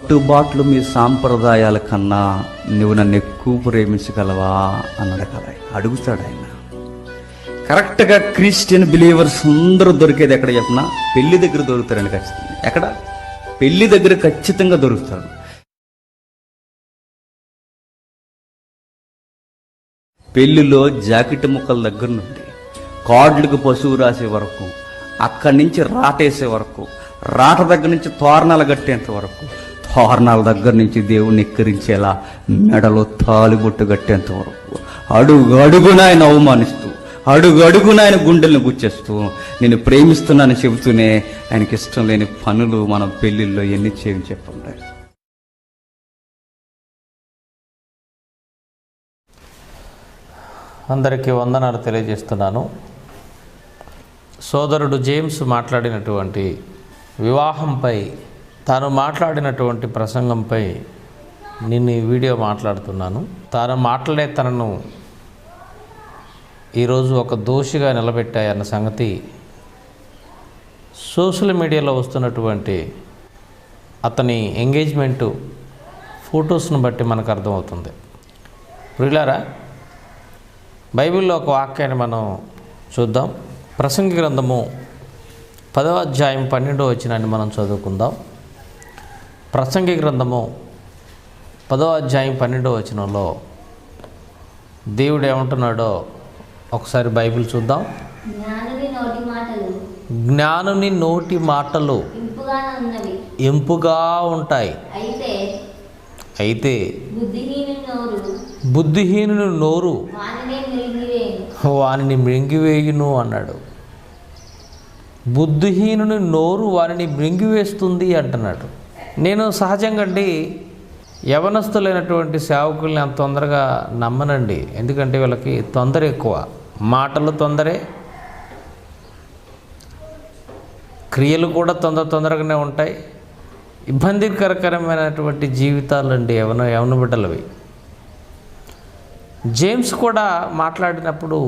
కట్టుబాట్లు మీ సాంప్రదాయాల కన్నా నువ్వు నన్ను ఎక్కువ ప్రేమించగలవా అన్నాడు కదా, అడుగుతాడు ఆయన. కరెక్ట్గా క్రిస్టియన్ బిలీవర్స్ అందరూ దొరికేది ఎక్కడ చెప్పినా పెళ్లి దగ్గర దొరుకుతారండి. ఖచ్చితంగా ఎక్కడ? పెళ్లి దగ్గర ఖచ్చితంగా దొరుకుతాడు. పెళ్లిలో జాకెట్ ముక్కల దగ్గర నుండి కార్డులకు పశువు రాసే వరకు, అక్కడి నుంచి రాటేసే వరకు, రాట దగ్గర నుంచి తోరణాలు కట్టేంత వరకు, తోరణాల దగ్గర నుంచి దేవుణ్ణి ఎక్కిరించేలా మెడలో తాలిబొట్టు కట్టేంత వరకు, అడుగు అడుగున ఆయన అవమానిస్తూ, అడుగు అడుగున ఆయన గుండెల్ని గుచ్చేస్తూ, నేను ప్రేమిస్తున్నానని చెబుతూనే ఆయనకి ఇష్టం లేని పనులు మనం పెళ్లిల్లో ఎన్ని చేయని చెప్పండి. అందరికీ వందనాలు తెలియజేస్తున్నాను. సోదరుడు జేమ్స్ మాట్లాడినటువంటి వివాహంపై, తాను మాట్లాడినటువంటి ప్రసంగంపై నేను ఈ వీడియో మాట్లాడుతున్నాను. తాను మాట్లాడే తనను ఈరోజు ఒక దోషిగా నిలబెట్టాయన్న సంగతి సోషల్ మీడియాలో వస్తున్నటువంటి అతని ఎంగేజ్మెంటు ఫొటోస్ను బట్టి మనకు అర్థమవుతుంది. ప్రియులారా, బైబిల్లో ఒక వాక్యాన్ని మనం చూద్దాం. ప్రసంగి గ్రంథము 10వ అధ్యాయం 12వ వచనాన్ని మనం చదువుకుందాం. ప్రసంగి గ్రంథము 10వ అధ్యాయం 12వ వచనంలో దేవుడు ఏమంటున్నాడో ఒకసారి బైబిల్ చూద్దాం. జ్ఞానుని నోటి మాటలు ఇంపుగా ఉంటాయి, అయితే బుద్ధిహీనుని నోరు వానిని మృంగివేయును అన్నాడు. బుద్ధిహీనుని నోరు వారిని మృంగివేస్తుంది అంటున్నాడు. నేను సహజంగా అండి యవనస్తులైనటువంటి సేవకుల్ని అంత తొందరగా నమ్మనండి. ఎందుకంటే వీళ్ళకి తొందర ఎక్కువ, మాటలు తొందరే, క్రియలు కూడా తొందరగానే ఉంటాయి. ఇబ్బందికరకరమైనటువంటి జీవితాలండి యవన బిడ్డలవి. జేమ్స్ కూడా మాట్లాడినప్పుడు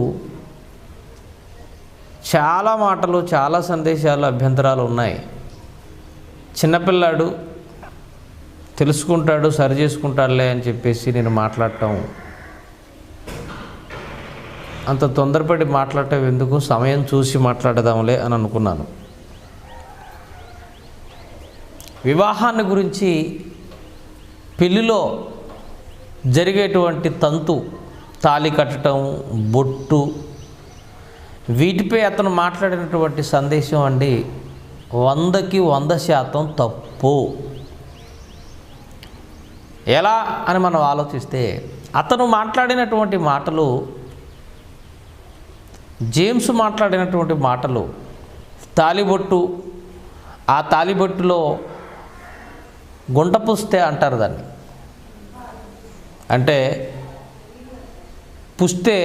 చాలా మాటలు, చాలా సందేశాలు, అభ్యంతరాలు ఉన్నాయి. చిన్నపిల్లాడు తెలుసుకుంటాడు, సరి చేసుకుంటాడులే అని చెప్పేసి నేను మాట్లాడటం, అంత తొందరపడి మాట్లాడటం ఎందుకు, సమయం చూసి మాట్లాడదాంలే అని అనుకున్నాను. వివాహాన్ని గురించి, పెళ్లిలో జరిగేటువంటి తంతు, తాళి కట్టడం, బొట్టు, వీటిపై అతను మాట్లాడినటువంటి సందేశం అండి 100కి 100% తప్పు. ఎలా అని మనం ఆలోచిస్తే, అతను మాట్లాడినటువంటి మాటలు, జేమ్స్ మాట్లాడినటువంటి మాటలు, తాలిబొట్టు, ఆ తాలిబొట్టులో గుంట పుస్తే అంటారు దాన్ని. అంటే పుస్తే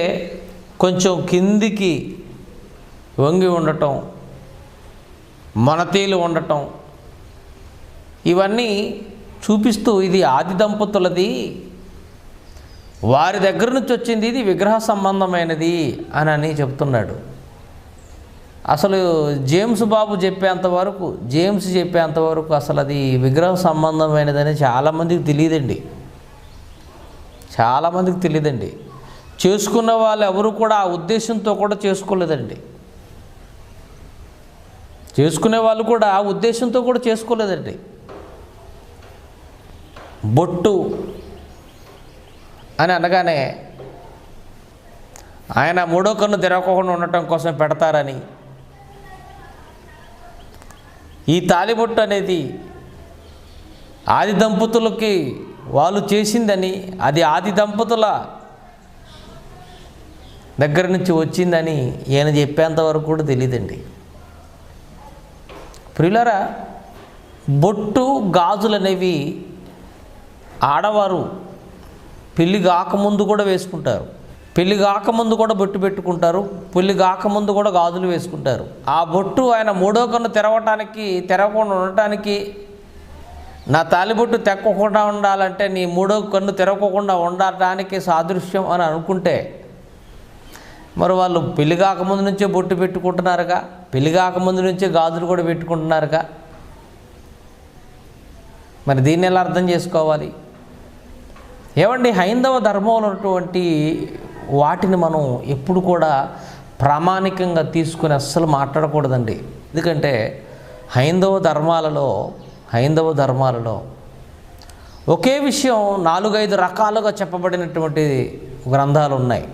కొంచెం కిందికి వంగి ఉండటం, మొనతీలు ఉండటం, ఇవన్నీ చూపిస్తూ ఇది ఆది దంపతులది, వారి దగ్గర నుంచి వచ్చింది, ఇది విగ్రహ సంబంధమైనది అని చెప్తున్నాడు. అసలు జేమ్స్ చెప్పేంతవరకు అసలు అది విగ్రహ సంబంధమైనదని చాలామందికి తెలియదండి. చేసుకున్న వాళ్ళు ఎవరు కూడా ఆ ఉద్దేశంతో కూడా చేసుకోలేదండి. చేసుకునే వాళ్ళు కూడా ఆ ఉద్దేశంతో కూడా చేసుకోలేదండి. బొట్టు అని అనగానే ఆయన మూడో కన్ను తెరవకుండా ఉండటం కోసం పెడతారని, ఈ తాలిబొట్టు అనేది ఆది దంపతులకి వాళ్ళు చేసిందని, అది ఆది దంపతుల దగ్గర నుంచి వచ్చిందని ఈయన చెప్పేంతవరకు కూడా తెలియదండి. ప్రియులారా, బొట్టు, గాజులు అనేవి ఆడవారు పెళ్ళి కాకముందు కూడా వేసుకుంటారు, పెళ్ళి కాకముందు కూడా బొట్టు పెట్టుకుంటారు, పెళ్ళి కాకముందు కూడా గాజులు వేసుకుంటారు. ఆ బొట్టు ఆయన మూడో కన్ను తెరవకుండా ఉండటానికి, నా తాలిబొట్టు తెక్కకుండా ఉండాలంటే నీ మూడో కన్ను తెరవకుండా ఉండటానికి సాదృశ్యం అని అనుకుంటే, మరి వాళ్ళు పెళ్ళి కాకముందు నుంచే బొట్టు పెట్టుకుంటున్నారుగా, పెళ్ళి కాకముందు నుంచే గాజులు కూడా పెట్టుకుంటున్నారుగా. మరి దీన్ని ఎలా అర్థం చేసుకోవాలి? ఏమండి, హైందవ ధర్మంలో ఉన్నటువంటి వాటిని మనం ఎప్పుడు కూడా ప్రామాణికంగా తీసుకుని అస్సలు మాట్లాడకూడదండి. ఎందుకంటే హైందవ ధర్మాలలో ఒకే విషయం 4-5 రకాలుగా చెప్పబడినటువంటి గ్రంథాలు ఉన్నాయి.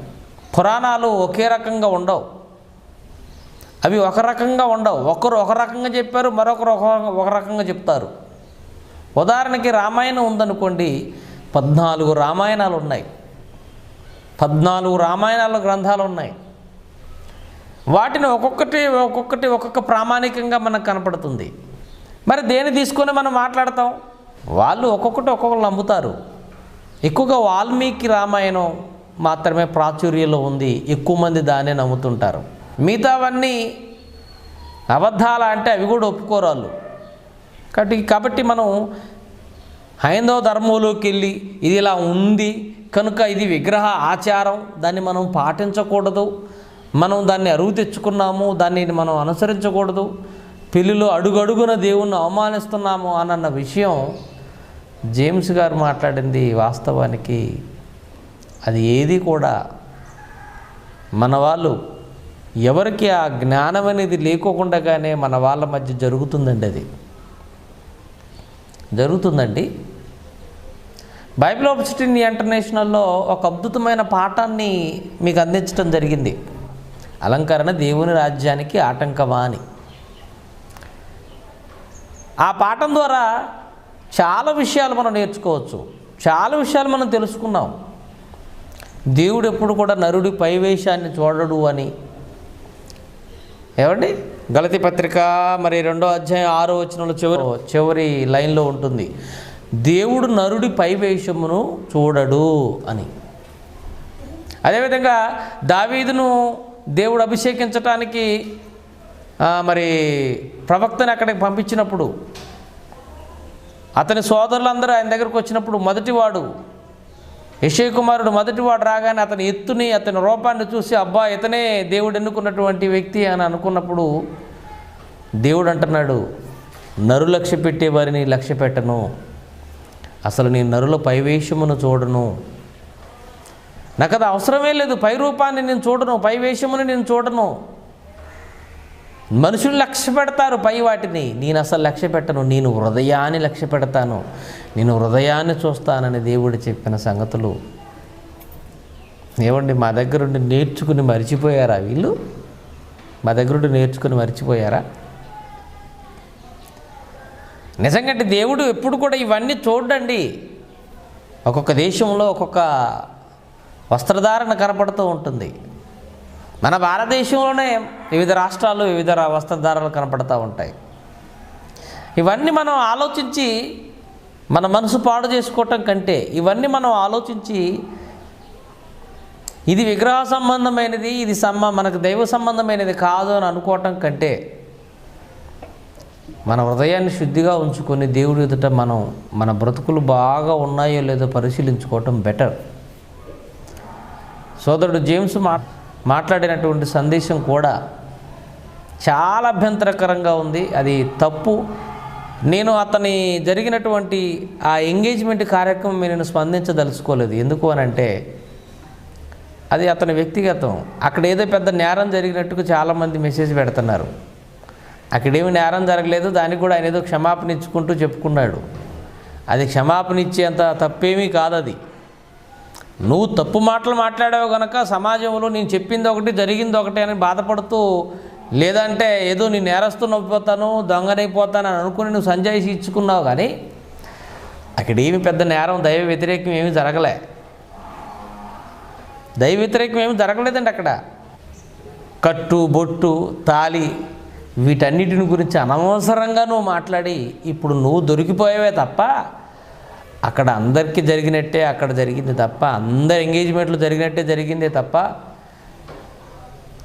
పురాణాలు ఒకే రకంగా ఉండవు, అవి ఒక రకంగా ఉండవు. ఒకరు ఒక రకంగా చెప్పారు, మరొకరు ఒక రకంగా చెప్తారు. ఉదాహరణకి రామాయణం ఉందనుకోండి, 14 రామాయణాలు ఉన్నాయి, 14 రామాయణాల గ్రంథాలు ఉన్నాయి. వాటిని ఒక్కొక్క ప్రామాణికంగా మనకు కనపడుతుంది. మరి దేని తీసుకొని మనం మాట్లాడతాం? వాళ్ళు ఒక్కొక్కరు నమ్ముతారు. ఎక్కువగా వాల్మీకి రామాయణం మాత్రమే ప్రాచుర్యంలో ఉంది, ఎక్కువ మంది దాన్నే నమ్ముతుంటారు. మిగతావన్నీ అబద్ధాల అంటే అవి కూడా ఒప్పుకోరు వాళ్ళు. కాబట్టి మనం హైందవ ధర్మంలోకి వెళ్ళి ఇది ఇలా ఉంది కనుక ఇది విగ్రహ ఆచారం, దాన్ని మనం పాటించకూడదు, మనం దాన్ని అరువు తెచ్చుకున్నాము, దాన్ని మనం అనుసరించకూడదు, పెళ్ళిలో అడుగడుగున దేవుణ్ణి అవమానిస్తున్నాము అన్న విషయం జేమ్స్ గారు మాట్లాడింది వాస్తవానికి అది ఏది కూడా మన వాళ్ళు ఎవరికి ఆ జ్ఞానం అనేది లేకోకుండానే మన వాళ్ళ మధ్య జరుగుతుందండి. అది జరుగుతుందండి. బైబిల్ యూనివర్సిటీ ఇంటర్నేషనల్లో ఒక అద్భుతమైన పాఠాన్ని మీకు అందించడం జరిగింది. అలంకరణ దేవుని రాజ్యానికి ఆటంకమా అని. ఆ పాఠం ద్వారా చాలా విషయాలు మనం నేర్చుకోవచ్చు, చాలా విషయాలు మనం తెలుసుకున్నాం. దేవుడు ఎప్పుడు కూడా నరుడి పైవేషాన్ని చూడడు అని. ఏమండి, గలతీ పత్రిక 2వ అధ్యాయం 6వ వచనంలో చివరి లైన్లో ఉంటుంది, దేవుడు నరుడి పైవేషమును చూడడు అని. అదేవిధంగా దావీదును దేవుడు అభిషేకించటానికి ప్రవక్తని అక్కడికి పంపించినప్పుడు అతని సోదరులందరూ ఆయన దగ్గరకు వచ్చినప్పుడు మొదటివాడు యెషయా కుమారుడు మొదటివాడు రాగానే అతని ఎత్తుని, అతని రూపాన్ని చూసి అబ్బా ఇతనే దేవుడు ఎన్నుకున్నటువంటి వ్యక్తి అని అనుకున్నప్పుడు దేవుడు అంటున్నాడు, నరు లక్ష్య పెట్టే వారిని లక్ష్య పెట్టను, అసలు నేను నరుల పైవేషమును చూడను, నాకు అది అవసరమే లేదు, పై రూపాన్ని నేను చూడను, పైవేషముని నేను చూడను. మనుషులు లక్ష్య పెడతారు పై వాటిని, నేను అసలు లక్ష్య పెట్టను, నేను హృదయాన్ని లక్ష్య పెడతాను, నేను హృదయాన్ని చూస్తానని దేవుడు చెప్పిన సంగతులు. ఏమండి, మా దగ్గరుండి నేర్చుకుని మర్చిపోయారా వీళ్ళు? మా దగ్గరుండి నేర్చుకుని మర్చిపోయారా? నిజంగా దేవుడు ఎప్పుడు కూడా ఇవన్నీ చూడండి. ఒక్కొక్క దేశంలో ఒక్కొక్క వస్త్రధారణ కనపడుతూ ఉంటుంది. మన భారతదేశంలోనే వివిధ రాష్ట్రాల్లో వివిధ వస్త్రధారణలు కనపడుతూ ఉంటాయి. ఇవన్నీ మనం ఆలోచించి మన మనసు పాడు చేసుకోవటం కంటే, ఇవన్నీ మనం ఆలోచించి ఇది విగ్రహ సంబంధమైనది, ఇది మనకు దైవ సంబంధమైనది కాదు అని అనుకోవటం కంటే, మన హృదయాన్ని శుద్ధిగా ఉంచుకొని దేవుడి ఎదుట మన బ్రతుకులు బాగా ఉన్నాయో లేదో పరిశీలించుకోవటం బెటర్. సోదరుడు జేమ్స్ మాట్లాడినటువంటి సందేశం కూడా చాలా అభ్యంతరకరంగా ఉంది, అది తప్పు. నేను అతని జరిగినటువంటి ఆ ఎంగేజ్మెంట్ కార్యక్రమం నేను స్పందించదలుచుకోలేదు. ఎందుకు అనంటే అది అతని వ్యక్తిగతం. అక్కడ ఏదో పెద్ద నేరం జరిగినట్టుగా చాలామంది మెసేజ్ పెడుతున్నారు. అక్కడేమి నేరం జరగలేదు, దానికి కూడా ఆయన ఏదో క్షమాపణ ఇచ్చుకుంటూ చెప్పుకున్నాడు. అది క్షమాపణ ఇచ్చేంత తప్పేమీ కాదు. అది నువ్వు తప్పు మాటలు మాట్లాడావు కనుక సమాజంలో నేను చెప్పింది ఒకటి జరిగింది ఒకటి అని బాధపడుతూ, లేదంటే ఏదో నేను నేరస్తుని అయిపోతాను దొంగనైపోతాను అని అనుకుని నువ్వు సంజాయిషి ఇచ్చుకున్నావు. కానీ అక్కడేమి పెద్ద నేరం దైవ వ్యతిరేకం ఏమీ జరగలే, దైవ వ్యతిరేకం ఏమీ జరగలేదండి. అక్కడ కట్టు బొట్టు తాళి వీటన్నిటిని గురించి అనవసరంగా నువ్వు మాట్లాడి ఇప్పుడు నువ్వు దొరికిపోయావే తప్ప అక్కడ అందరికీ జరిగినట్టే అక్కడ జరిగింది తప్ప, అందరి ఎంగేజ్మెంట్లు జరిగినట్టే జరిగిందే తప్ప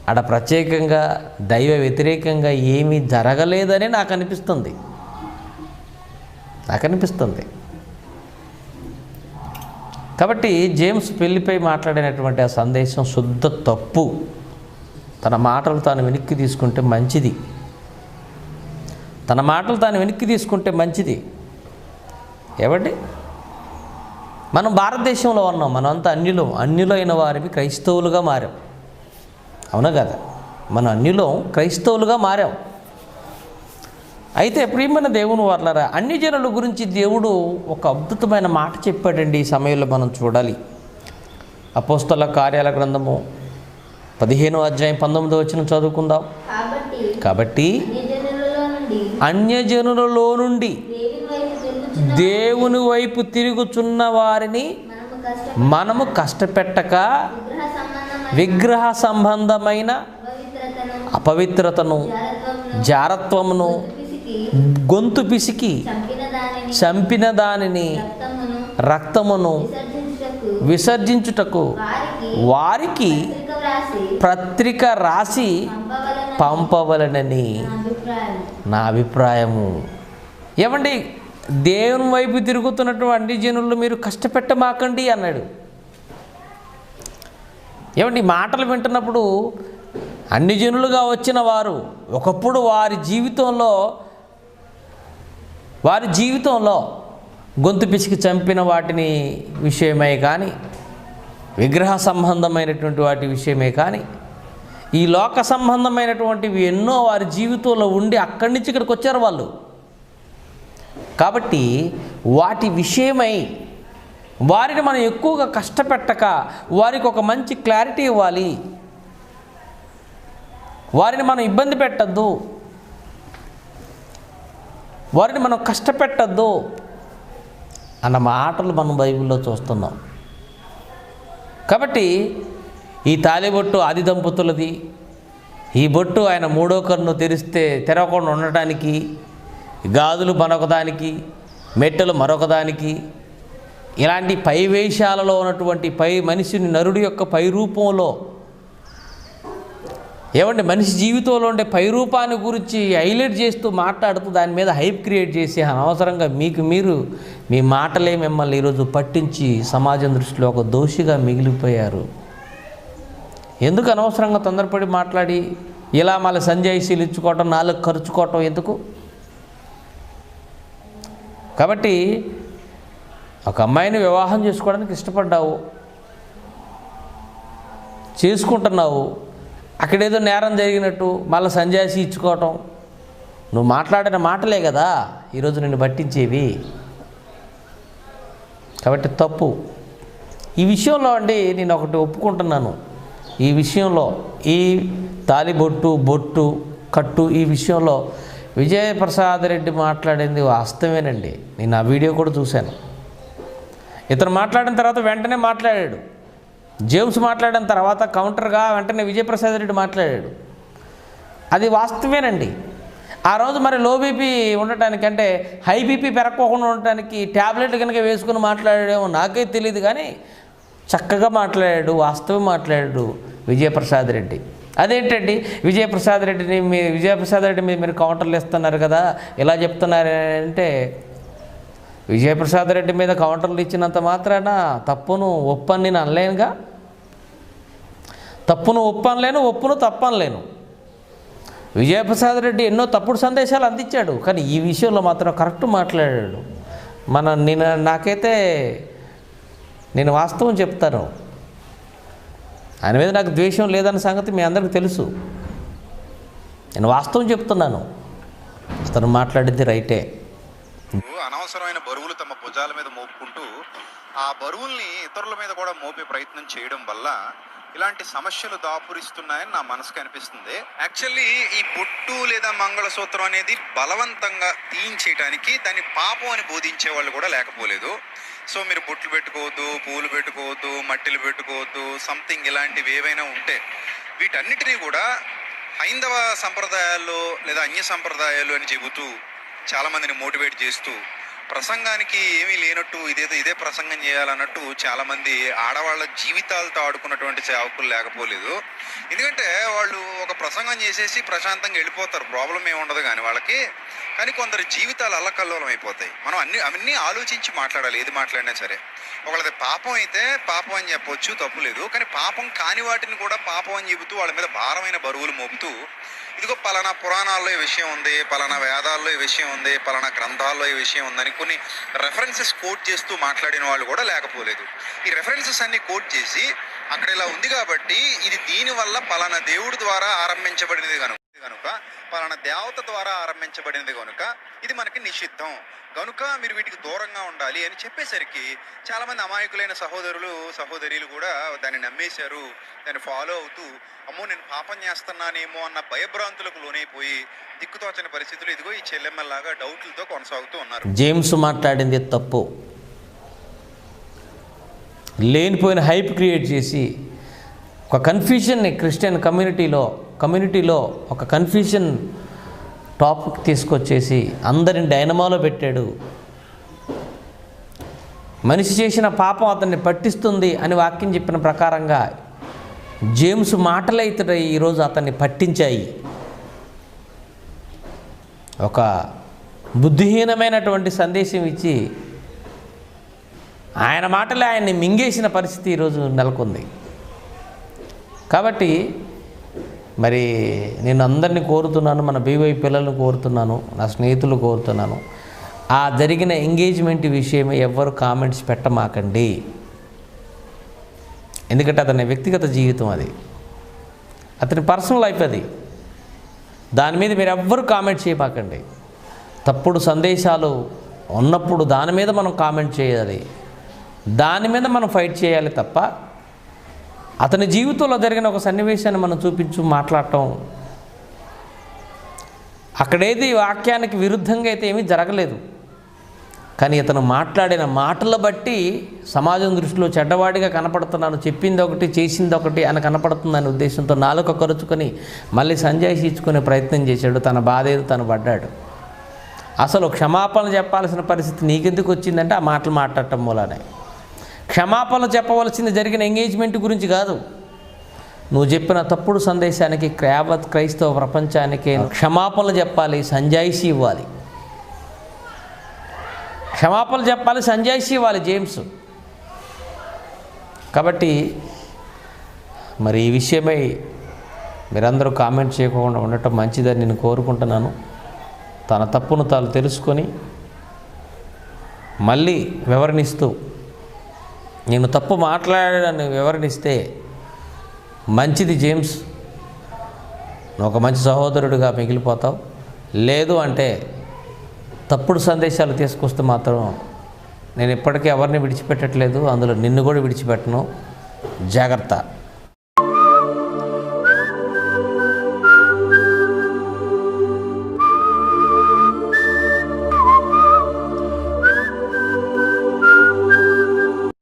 అక్కడ ప్రత్యేకంగా దైవ వ్యతిరేకంగా ఏమీ జరగలేదని నాకు అనిపిస్తుంది. కాబట్టి జేమ్స్ పెళ్లిపై మాట్లాడినటువంటి ఆ సందేశం శుద్ధ తప్పు. తన మాటలు తాను వెనక్కి తీసుకుంటే మంచిది. ఏమండి, మనం భారతదేశంలో ఉన్నాం, మనమంతా అన్యులైన వారివి క్రైస్తవులుగా మారాం. అవునా కదా? మనం క్రైస్తవులుగా మారాం. అయితే ప్రియమైన దేవుని వారలారా, అన్ని జనుల గురించి దేవుడు ఒక అద్భుతమైన మాట చెప్పాడండి. ఈ సమయంలో మనం చూడాలి. అపోస్తల కార్యాల గ్రంథము 15వ అధ్యాయం 19వ వచనం చదువుకుందాం. కాబట్టి అన్యజనులలో నుండి దేవుని వైపు తిరుగుచున్న వారిని మనము కష్టపెట్టక విగ్రహ సంబంధమైన అపవిత్రతను, జారత్వమును, గొంతు పిసికి చంపిన దానిని, రక్తమును విసర్జించుటకు వారికి పత్రిక రాసి పంపవలనని నా అభిప్రాయము. ఏమండి, దేవుని వైపు తిరుగుతున్నటువంటి జనులు మీరు కష్టపెట్టమాకండి అన్నాడు. ఏమండి, మాటలు వింటున్నప్పుడు అన్ని జనులుగా వచ్చిన వారు ఒకప్పుడు వారి జీవితంలో గొంతు పిసికి చంపిన వాటిని విషయమే కానీ, విగ్రహ సంబంధమైనటువంటి వాటి విషయమే కానీ, ఈ లోక సంబంధమైనటువంటివి ఎన్నో వారి జీవితంలో ఉండి అక్కడి నుంచి ఇక్కడికి వచ్చారు వాళ్ళు. కాబట్టి వాటి విషయమై వారిని మనం ఎక్కువగా కష్టపెట్టక వారికి ఒక మంచి క్లారిటీ ఇవ్వాలి. వారిని మనం ఇబ్బంది పెట్టద్దు, వారిని మనం కష్టపెట్టద్దు అన్న మాటలు మనం బైబిల్లో చూస్తున్నాం. కాబట్టి ఈ తాళిబొట్టు ఆది దంపతులది. ఈ బొట్టు ఆయన మూడో కన్ను తెరవకుండా ఉండటానికి, గాజులు మరొకదానికి, మెట్టెలు మరొకదానికి, ఇలాంటి పై వేషాలలో ఉన్నటువంటి మనిషిని నరుడి యొక్క పై రూపంలో, ఏమంటే మనిషి జీవితంలో ఉండే పై రూపాన్ని గురించి హైలైట్ చేస్తూ మాట్లాడుతూ దాని మీద హైప్ క్రియేట్ చేసి అనవసరంగా మీరు మీ మాటలే మిమ్మల్ని ఈరోజు పట్టించి సమాజం దృష్టిలో ఒక దోషిగా మిగిలిపోయారు. ఎందుకు అనవసరంగా తొందరపడి మాట్లాడి ఇలా మళ్ళీ సంజాయిషీలు ఇచ్చుకోవటం, నాలుగు ఖర్చుకోవటం ఎందుకు? కాబట్టి ఒక అమ్మాయిని వివాహం చేసుకోవడానికి ఇష్టపడ్డావు, చేసుకుంటున్నావు, అక్కడేదో నేరం జరిగినట్టు మళ్ళీ సంజాయిషీ ఇచ్చుకోవటం, నువ్వు మాట్లాడిన మాటలే కదా ఈరోజు నిన్ను పట్టించేవి. కాబట్టి తప్పు. ఈ విషయంలో అండి నేను ఒకటి ఒప్పుకుంటున్నాను. ఈ విషయంలో ఈ బొట్టు కట్టు ఈ విషయంలో విజయప్రసాద్ రెడ్డి మాట్లాడింది వాస్తవేనండి. నేను ఆ వీడియో కూడా చూశాను. ఇతను మాట్లాడిన తర్వాత వెంటనే మాట్లాడాడు. జేమ్స్ మాట్లాడిన తర్వాత కౌంటర్గా వెంటనే విజయప్రసాద్ రెడ్డి మాట్లాడాడు. అది వాస్తవేనండి. ఆ రోజు మరి లో బీపీ ఉండటానికి, అంటే హై బీపీ పెరగకుండా ఉండటానికి ట్యాబ్లెట్ కనుక వేసుకుని మాట్లాడాడేమో నాకే తెలియదు, కానీ చక్కగా మాట్లాడాడు, వాస్తవం మాట్లాడాడు విజయప్రసాద్ రెడ్డి. అదేంటండి విజయప్రసాద్ రెడ్డి మీద మీరు కౌంటర్లు ఇస్తున్నారు కదా, ఇలా చెప్తున్నారంటే, విజయప్రసాద్ రెడ్డి మీద కౌంటర్లు ఇచ్చినంత మాత్రాన తప్పును ఒప్పని నేను అనలేనుగా. తప్పును ఒప్పనలేను, ఒప్పును తప్పనలేను. విజయప్రసాద్ రెడ్డి ఎన్నో తప్పుడు సందేశాలు అందించాడు, కానీ ఈ విషయంలో మాత్రం కరెక్ట్ మాట్లాడాడు. నాకైతే నేను వాస్తవం చెప్తాను, ఆయన మీద నాకు ద్వేషం లేదన్న సంగతి మీ అందరికీ తెలుసు. నేను వాస్తవం చెప్తున్నాను, అతను మాట్లాడింది రైటే. అనవసరమైన బరువులు తమ భుజాల మీద మోపుకుంటూ ఆ బరువుల్ని ఇతరుల మీద కూడా మోపే ప్రయత్నం చేయడం వల్ల ఇలాంటి సమస్యలు దాపురిస్తున్నాయని నా మనసుకు అనిపిస్తుంది. యాక్చువల్లీ ఈ బొట్టు లేదా మంగళసూత్రం అనేది బలవంతంగా తీయించేయడానికి దాన్ని పాపం అని బోధించే వాళ్ళు కూడా లేకపోలేదు. సో మీరు బొట్లు పెట్టుకోవద్దు, పూలు పెట్టుకోవద్దు, మట్టిలు పెట్టుకోవద్దు, సంథింగ్ ఇలాంటివి ఏవైనా ఉంటే వీటన్నిటినీ కూడా హైందవ సంప్రదాయాల్లో లేదా అన్య సంప్రదాయాలు అని చెబుతూ చాలామందిని మోటివేట్ చేస్తూ ప్రసంగానికి ఏమీ లేనట్టు ఇదే ప్రసంగం చేయాలన్నట్టు చాలామంది ఆడవాళ్ళ జీవితాలతో ఆడుకున్నటువంటి సేవకులు లేకపోలేదు. ఎందుకంటే వాళ్ళు ఒక ప్రసంగం చేసేసి ప్రశాంతంగా వెళ్ళిపోతారు, ప్రాబ్లం ఏమి ఉండదు. కానీ వాళ్ళకి కానీ కొందరి జీవితాలు అల్లకల్లోలం అయిపోతాయి. మనం అవన్నీ ఆలోచించి మాట్లాడాలి, ఏది మాట్లాడినా సరే. ఒకళ్ళది పాపం అయితే పాపం అని చెప్పొచ్చు, తప్పు లేదు. కానీ పాపం కాని వాటిని కూడా పాపం అని చెబుతూ వాళ్ళ మీద భారమైన బరువులు మోపుతూ, ఇదిగో పలానా పురాణాల్లో ఈ విషయం ఉంది, పలానా వేదాల్లో ఈ విషయం ఉంది, పలానా గ్రంథాల్లో ఈ విషయం ఉందని కొన్ని రెఫరెన్సెస్ కోట్ చేస్తూ మాట్లాడిన వాళ్ళు కూడా లేకపోలేదు. ఈ రెఫరెన్సెస్ అన్ని కోట్ చేసి అక్కడ ఇలా ఉంది కాబట్టి ఇది దీనివల్ల పలానా దేవుడి ద్వారా ఆరంభించబడినది కనుక పలానా దేవత ద్వారా ఆరంభించబడినది కనుక ఇది మనకి నిషిద్ధం కనుక మీరు వీటికి దూరంగా ఉండాలి అని చెప్పేసరికి చాలామంది అమాయకులైన సహోదరీలు కూడా దాన్ని నమ్మేశారు. దాన్ని ఫాలో అవుతూ అమ్మో నేను పాపం చేస్తున్నానేమో అన్న భయభ్రాంతులకు లోనైపోయి దిక్కుతోచని పరిస్థితులు ఇదిగో ఈ చెల్లెమ్మలాగా డౌట్లతో కొనసాగుతూ ఉన్నారు. జేమ్స్ మాట్లాడింది తప్పు. లేనిపోయిన హైప్ క్రియేట్ చేసి ఒక కన్ఫ్యూజన్ని క్రిస్టియన్ కమ్యూనిటీలో ఒక కన్ఫ్యూజన్ టాపిక్ తీసుకొచ్చేసి అందరిని డైనమాలో పెట్టాడు. మనిషి చేసిన పాపం అతన్ని పట్టిస్తుంది అని వాక్యం చెప్పిన ప్రకారంగా జేమ్స్ మాటలే ఈరోజు అతన్ని పట్టించాయి. ఒక బుద్ధిహీనమైనటువంటి సందేశం ఇచ్చి ఆయన మాటలే ఆయన్ని మింగేసిన పరిస్థితి ఈరోజు నెలకొంది. కాబట్టి మరి నేను అందరినీ కోరుతున్నాను, మన బీవై పిల్లలను కోరుతున్నాను, నా స్నేహితులు కోరుతున్నాను, ఆ జరిగిన ఎంగేజ్మెంట్ విషయమే ఎవ్వరు కామెంట్స్ పెట్టమాకండి. ఎందుకంటే అతని వ్యక్తిగత జీవితం, అది అతని పర్సనల్ లైఫ్, అది దాని మీద మీరు ఎవ్వరు కామెంట్ చేయమాకండి. తప్పుడు సందేశాలు ఉన్నప్పుడు దాని మీద మనం కామెంట్ చేయాలి, దాని మీద మనం ఫైట్ చేయాలి తప్ప అతని జీవితంలో జరిగిన ఒక సన్నివేశాన్ని మనం మాట్లాడటం, అక్కడేది వాక్యానికి విరుద్ధంగా అయితే ఏమీ జరగలేదు. కానీ ఇతను మాట్లాడిన మాటల బట్టి సమాజం దృష్టిలో చెడ్డవాడిగా కనపడుతున్నాను, చెప్పింది ఒకటి చేసింది ఒకటి అని కనపడుతుందనే ఉద్దేశంతో నాలుక కరుచుకొని మళ్ళీ సంజాయిషి ఇచ్చుకునే ప్రయత్నం చేశాడు. తన బాధ ఏదో తను పడ్డాడు. అసలు క్షమాపణ చెప్పాల్సిన పరిస్థితి నీకెందుకు వచ్చిందంటే ఆ మాటలు మాట్లాడటం మూలనే. క్షమాపణ చెప్పవలసింది జరిగిన ఎంగేజ్మెంట్ గురించి కాదు, నువ్వు చెప్పిన తప్పుడు సందేశానికి యావత్ క్రైస్తవ ప్రపంచానికి క్షమాపణలు చెప్పాలి, సంజాయిషి ఇవ్వాలి. క్షమాపణలు చెప్పాలి, సంజాయిషి ఇవ్వాలి జేమ్స్. కాబట్టి మరి ఈ విషయమై మీరందరూ కామెంట్ చేయకుండా ఉండటం మంచిదని నేను కోరుకుంటున్నాను. తన తప్పును తాను తెలుసుకొని మళ్ళీ వివరణిస్తూ, నేను తప్పు మాట్లాడాలని వివరణిస్తే మంచిది జేమ్స్, నువ్వు ఒక మంచి సహోదరుడిగా మిగిలిపోతావు. లేదు అంటే తప్పుడు సందేశాలు తీసుకొస్తే మాత్రం నేను ఇప్పటికీ ఎవరిని విడిచిపెట్టట్లేదు, అందులో నిన్ను కూడా విడిచిపెట్టను. జాగ్రత్త.